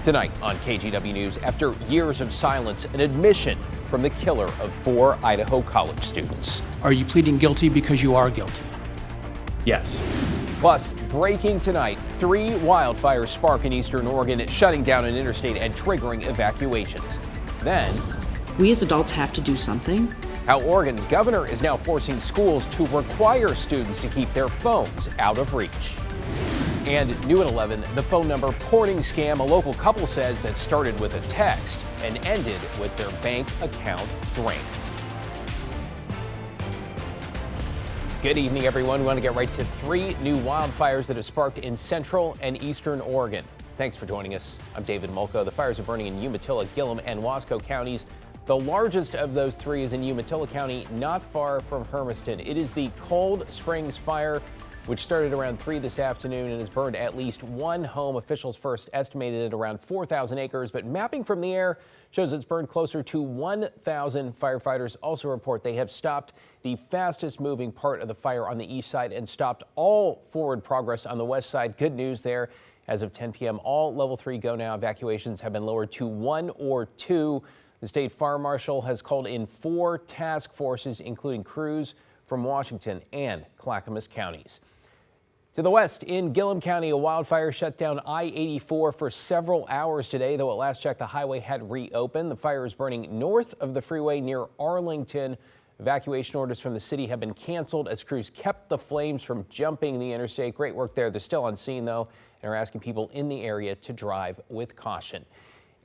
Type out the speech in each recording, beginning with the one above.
Tonight on KGW News, after years of silence, an admission from the killer of 4 Idaho college students. Are you pleading guilty because you are guilty? Yes. Plus, breaking tonight, 3 wildfires spark in eastern Oregon, shutting down an interstate and triggering evacuations. Then, we as adults have to do something. How Oregon's governor is now forcing schools to require students to keep their phones out of reach. And new at 11, the phone number porting scam a local couple says that started with a text and ended with their bank account drained. Good evening, everyone. We want to get right to 3 new wildfires that have sparked in central and eastern Oregon. Thanks for joining us. I'm David Mulco. The fires are burning in Umatilla, Gillum, and Wasco counties. The largest of those 3 is in Umatilla County, not far from Hermiston. It is the Cold Springs Fire, which started around 3 this afternoon and has burned at least 1 home. Officials first estimated at around 4,000 acres, but mapping from the air shows it's burned closer to 1,000. Firefighters also report they have stopped the fastest moving part of the fire on the east side and stopped all forward progress on the west side. Good news there. As of 10 p.m., all level 3 go now evacuations have been lowered to 1 or 2. The state fire marshal has called in 4 task forces, including crews from Washington and Clackamas counties. To the west, in Gillum County, a wildfire shut down I-84 for several hours today, though at last check the highway had reopened. The fire is burning north of the freeway near Arlington. Evacuation orders from the city have been canceled as crews kept the flames from jumping the interstate. Great work there. They're still on scene, though, and are asking people in the area to drive with caution.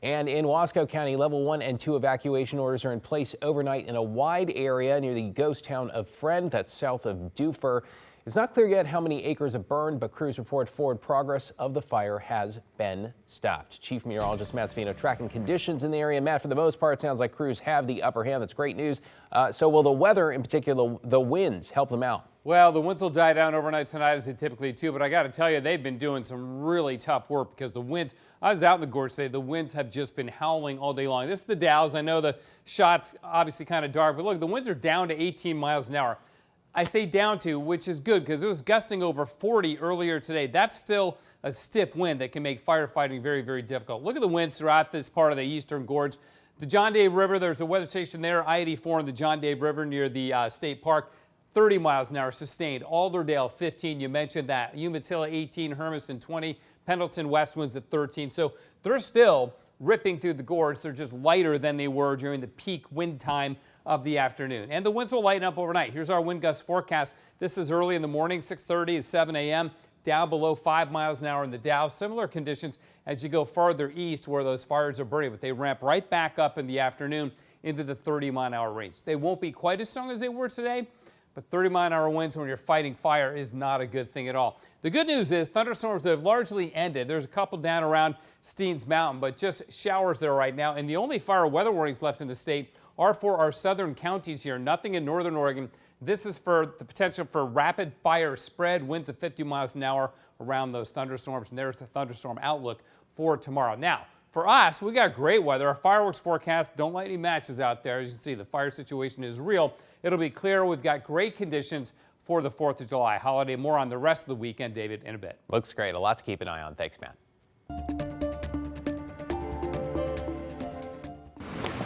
And in Wasco County, level 1 and 2 evacuation orders are in place overnight in a wide area near the ghost town of Friend, that's south of Dufur. It's not clear yet how many acres have burned, but crews report forward progress of the fire has been stopped. Chief Meteorologist Matt Savino tracking conditions in the area. Matt, for the most part, sounds like crews have the upper hand. That's great news. So will the weather, in particular the winds, help them out? Well, the winds will die down overnight tonight as they typically do, but I got to tell you, they've been doing some really tough work because the winds, I was out in the gorge today, the winds have just been howling all day long. This is the Dalles. I know the shot's obviously kind of dark, but look, the winds are down to 18 miles an hour. I say down to, which is good because it was gusting over 40 earlier today. That's still a stiff wind that can make firefighting very, very difficult. Look at the winds throughout this part of the eastern gorge. The John Dave River, there's a weather station there, I-84 in the John Dave River near the state park. 30 miles an hour sustained. Alderdale 15, you mentioned that. Umatilla 18, Hermiston 20, Pendleton west winds at 13. So they're still ripping through the gorge. They're just lighter than they were during the peak wind time of the afternoon. And the winds will lighten up overnight. Here's our wind gust forecast. This is early in the morning, 6:30 to 7 a.m. Down below 5 miles an hour in the Dow. Similar conditions as you go farther east where those fires are burning, but they ramp right back up in the afternoon into the 30-mile-an-hour range. They won't be quite as strong as they were today, but 30-mile-an-hour winds when you're fighting fire is not a good thing at all. The good news is thunderstorms have largely ended. There's a couple down around Steens Mountain, but just showers there right now. And the only fire weather warnings left in the state are for our southern counties here. Nothing in northern Oregon. This is for the potential for rapid fire spread, winds of 50 miles an hour around those thunderstorms. And there's the thunderstorm outlook for tomorrow. Now, for us, we got great weather. Our fireworks forecast, don't light any matches out there. As you can see, the fire situation is real. It'll be clear. We've got great conditions for the 4th of July holiday. More on the rest of the weekend, David, in a bit. Looks great. A lot to keep an eye on. Thanks, Matt.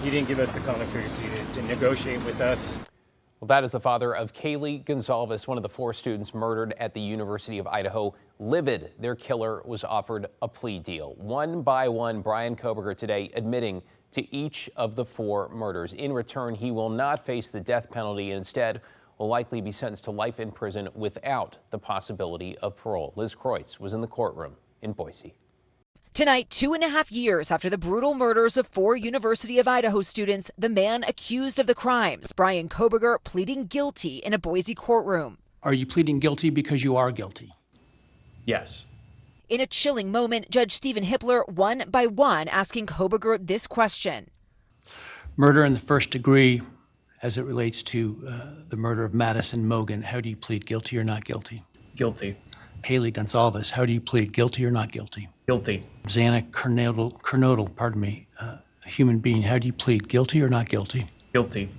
You didn't give us the common courtesy to negotiate with us. Well, that is the father of Kaylee Gonzalez, one of the 4 students murdered at the University of Idaho. Livid, their killer was offered a plea deal. One by one, Brian Koberger today admitting to each of the 4 murders. In return, he will not face the death penalty and instead will likely be sentenced to life in prison without the possibility of parole. Liz Kreutz was in the courtroom in Boise. Tonight, 2.5 years after the brutal murders of 4 University of Idaho students, the man accused of the crimes, Brian Koberger, pleading guilty in a Boise courtroom. Are you pleading guilty because you are guilty? Yes. In a chilling moment, Judge Stephen Hippler, one by one, asking Koberger this question. Murder in the first degree, as it relates to the murder of Madison Mogan, how do you plead guilty or not guilty? Guilty. Kaylee Gonzalez, how do you plead guilty or not guilty? Guilty. Xana Kernodle, a human being, how do you plead guilty or not guilty? Guilty.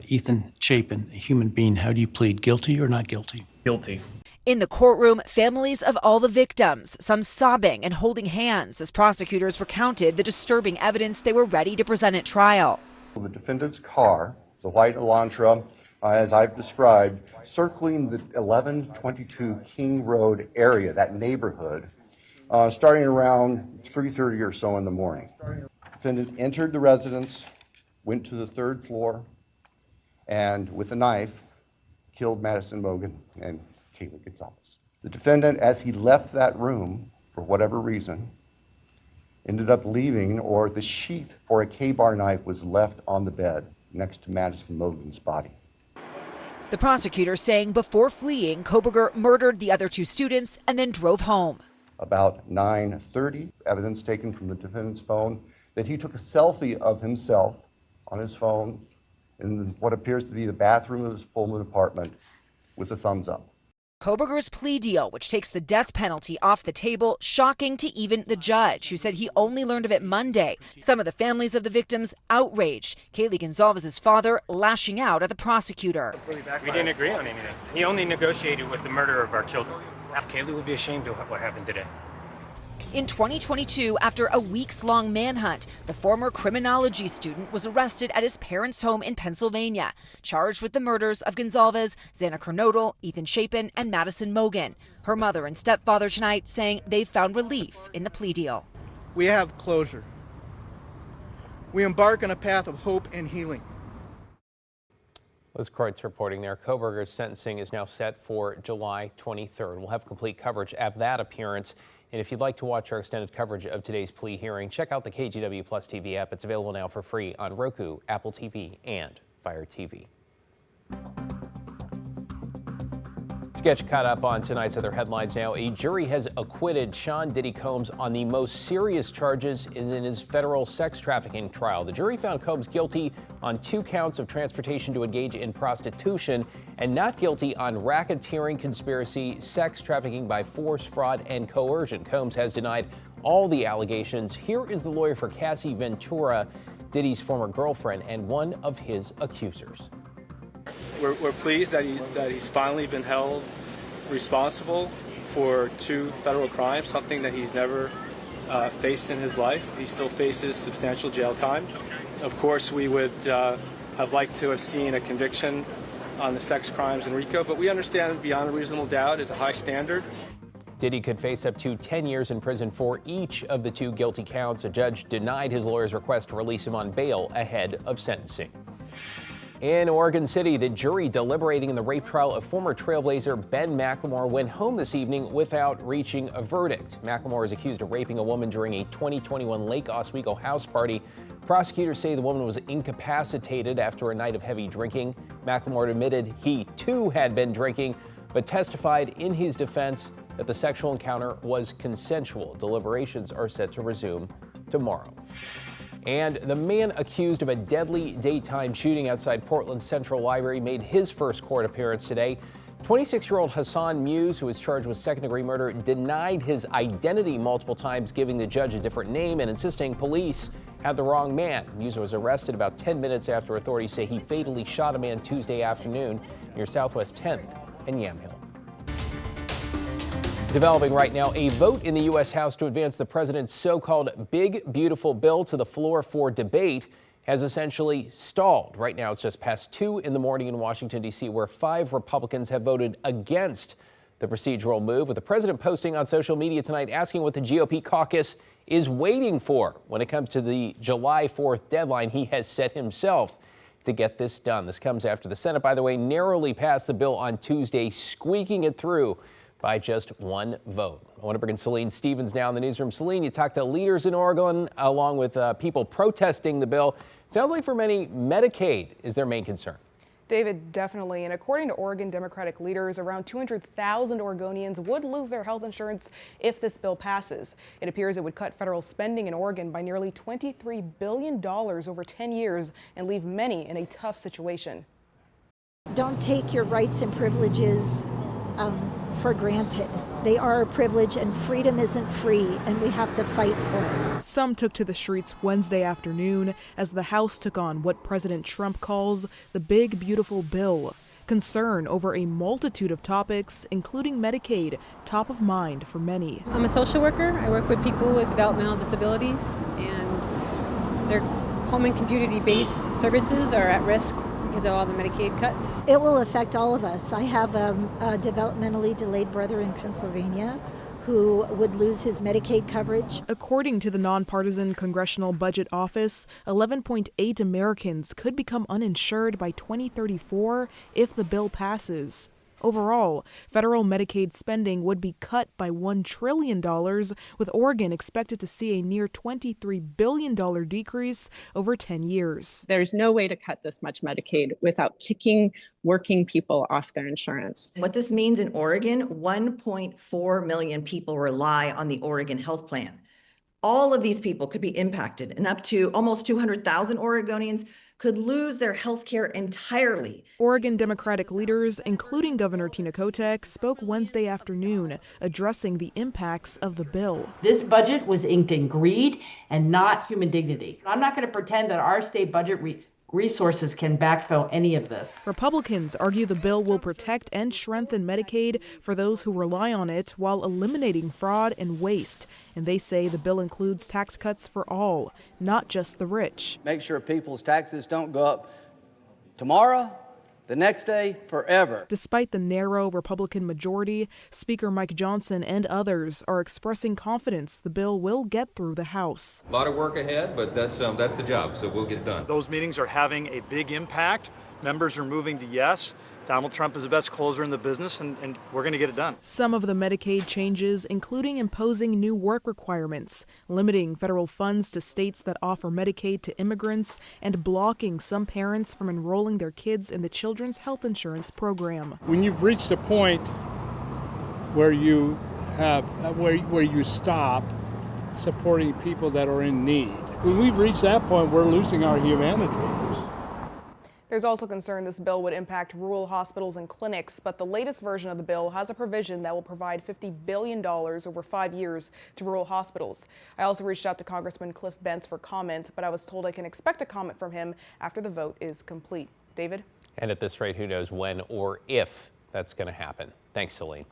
Ethan Chapin, a human being, how do you plead guilty or not guilty? Guilty. In the courtroom, families of all the victims, some sobbing and holding hands as prosecutors recounted the disturbing evidence they were ready to present at trial. The defendant's car, the white Elantra, as I've described, circling the 1122 King Road area, that neighborhood, starting around 3:30 or so in the morning. The defendant entered the residence, went to the third floor, and with a knife, killed Madison Mogen and Kaylee Gonzalez. The defendant, as he left that room, for whatever reason, ended up leaving, or the sheath for a K-bar knife was left on the bed next to Madison Mogen's body. The prosecutor saying before fleeing, Koberger murdered the other two students and then drove home. About 9:30, evidence taken from the defendant's phone that he took a selfie of himself on his phone in what appears to be the bathroom of his Pullman apartment with a thumbs up. Koberger's plea deal, which takes the death penalty off the table, shocking to even the judge, who said he only learned of it Monday. Some of the families of the victims outraged. Kaylee Gonzalez's father lashing out at the prosecutor. We didn't agree on anything. He only negotiated with the murder of our children. Kaylee would be ashamed of what happened today. In 2022, after a weeks-long manhunt, the former criminology student was arrested at his parents' home in Pennsylvania, charged with the murders of Gonzalez, Xana Kernodle, Ethan Chapin, and Madison Mogen. Her mother and stepfather tonight saying they've found relief in the plea deal. We have closure. We embark on a path of hope and healing. Liz Kreutz reporting there. Koberger's sentencing is now set for July 23rd. We'll have complete coverage of that appearance. And if you'd like to watch our extended coverage of today's plea hearing, check out the KGW Plus TV app. It's available now for free on Roku, Apple TV, and Fire TV. To get you caught up on tonight's other headlines now, a jury has acquitted Sean Diddy Combs on the most serious charges in his federal sex trafficking trial. The jury found Combs guilty on 2 counts of transportation to engage in prostitution and not guilty on racketeering, conspiracy, sex trafficking by force, fraud, and coercion. Combs has denied all the allegations. Here is the lawyer for Cassie Ventura, Diddy's former girlfriend and one of his accusers. We're pleased that he's finally been held responsible for 2 federal crimes, something that he's never faced in his life. He still faces substantial jail time. Of course, we would have liked to have seen a conviction on the sex crimes in RICO, but we understand beyond a reasonable doubt is a high standard. Diddy could face up to 10 years in prison for each of the 2 guilty counts. A judge denied his lawyer's request to release him on bail ahead of sentencing. In Oregon City, the jury deliberating in the rape trial of former Trailblazer Ben McLemore went home this evening without reaching a verdict. McLemore is accused of raping a woman during a 2021 Lake Oswego house party. Prosecutors say the woman was incapacitated after a night of heavy drinking. McLemore admitted he too had been drinking, but testified in his defense that the sexual encounter was consensual. Deliberations are set to resume tomorrow. And the man accused of a deadly daytime shooting outside Portland's Central Library made his first court appearance today. 26-year-old Hassan Muse, who was charged with second-degree murder, denied his identity multiple times, giving the judge a different name and insisting police had the wrong man. Muse was arrested about 10 minutes after authorities say he fatally shot a man Tuesday afternoon near Southwest 10th and Yamhill. Developing right now, a vote in the U.S. House to advance the president's so-called big, beautiful bill to the floor for debate has essentially stalled. Right now, it's just past 2 in the morning in Washington, D.C., where 5 Republicans have voted against the procedural move, with the president posting on social media tonight asking what the GOP caucus is waiting for when it comes to the July 4th deadline he has set himself to get this done. This comes after the Senate, by the way, narrowly passed the bill on Tuesday, squeaking it through by just 1 vote. I want to bring in Celine Stevens now in the newsroom. Celine, you talked to leaders in Oregon along with people protesting the bill. Sounds like for many, Medicaid is their main concern. David, definitely. And according to Oregon Democratic leaders, around 200,000 Oregonians would lose their health insurance if this bill passes. It appears it would cut federal spending in Oregon by nearly $23 billion over 10 years and leave many in a tough situation. Don't take your rights and privileges for granted. They are a privilege, and freedom isn't free, and we have to fight for it. Some took to the streets Wednesday afternoon as the House took on what President Trump calls the big, beautiful bill. Concern over a multitude of topics, including Medicaid, top of mind for many. I'm a social worker. I work with people with developmental disabilities, and their home and community-based services are at risk because of all the Medicaid cuts. It will affect all of us. I have a developmentally delayed brother in Pennsylvania who would lose his Medicaid coverage. According to the nonpartisan Congressional Budget Office, 11.8 Americans could become uninsured by 2034 if the bill passes. Overall, federal Medicaid spending would be cut by $1 trillion, with Oregon expected to see a near $23 billion decrease over 10 years. There's no way to cut this much Medicaid without kicking working people off their insurance. What this means in Oregon, 1.4 million people rely on the Oregon health plan. All of these people could be impacted, and up to almost 200,000 Oregonians could lose their health care entirely. Oregon Democratic leaders, including Governor Tina Kotek, spoke Wednesday afternoon, addressing the impacts of the bill. This budget was inked in greed and not human dignity. I'm not going to pretend that our state budget resources can backfill any of this. Republicans argue the bill will protect and strengthen Medicaid for those who rely on it while eliminating fraud and waste. And they say the bill includes tax cuts for all, not just the rich. Make sure people's taxes don't go up tomorrow, the next day, forever. Despite the narrow Republican majority, Speaker Mike Johnson and others are expressing confidence the bill will get through the House. A lot of work ahead, but that's the job, so we'll get it done. Those meetings are having a big impact. Members are moving to yes. Donald Trump is the best closer in the business, and we're going to get it done. Some of the Medicaid changes, including imposing new work requirements, limiting federal funds to states that offer Medicaid to immigrants, and blocking some parents from enrolling their kids in the Children's Health Insurance Program. When you've reached a point where you have where you stop supporting people that are in need, when we've reached that point, we're losing our humanity. There's also concern this bill would impact rural hospitals and clinics, but the latest version of the bill has a provision that will provide $50 billion over 5 years to rural hospitals. I also reached out to Congressman Cliff Bentz for comment, but I was told I can expect a comment from him after the vote is complete. David? And at this rate, who knows when or if that's going to happen. Thanks, Celine.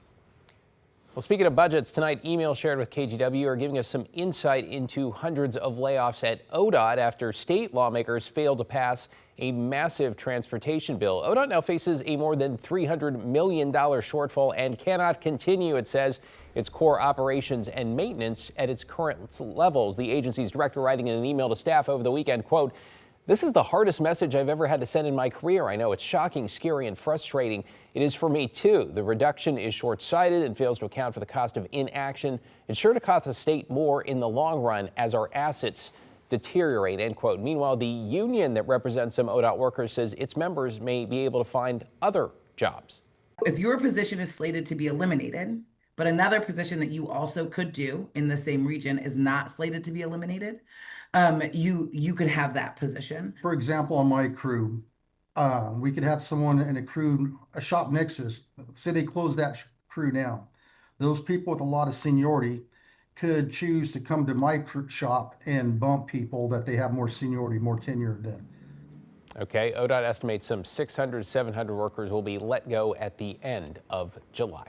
Well, speaking of budgets, tonight emails shared with KGW are giving us some insight into hundreds of layoffs at ODOT after state lawmakers failed to pass a massive transportation bill. ODOT now faces a more than $300 million shortfall and cannot continue, it says, its core operations and maintenance at its current levels. The agency's director writing in an email to staff over the weekend, quote, "This is the hardest message I've ever had to send in my career. I know it's shocking, scary, and frustrating. It is for me, too. The reduction is short-sighted and fails to account for the cost of inaction. It's sure to cost the state more in the long run as our assets deteriorate," end quote. Meanwhile, the union that represents some ODOT workers says its members may be able to find other jobs. If your position is slated to be eliminated, but another position that you also could do in the same region is not slated to be eliminated, you could have that position. For example, on my crew, we could have someone in a shop next to us, say they close that crew down. Those people with a lot of seniority could choose to come to my shop and bump people that they have more seniority, more tenure than. Okay, ODOT estimates some 600, 700 workers will be let go at the end of July.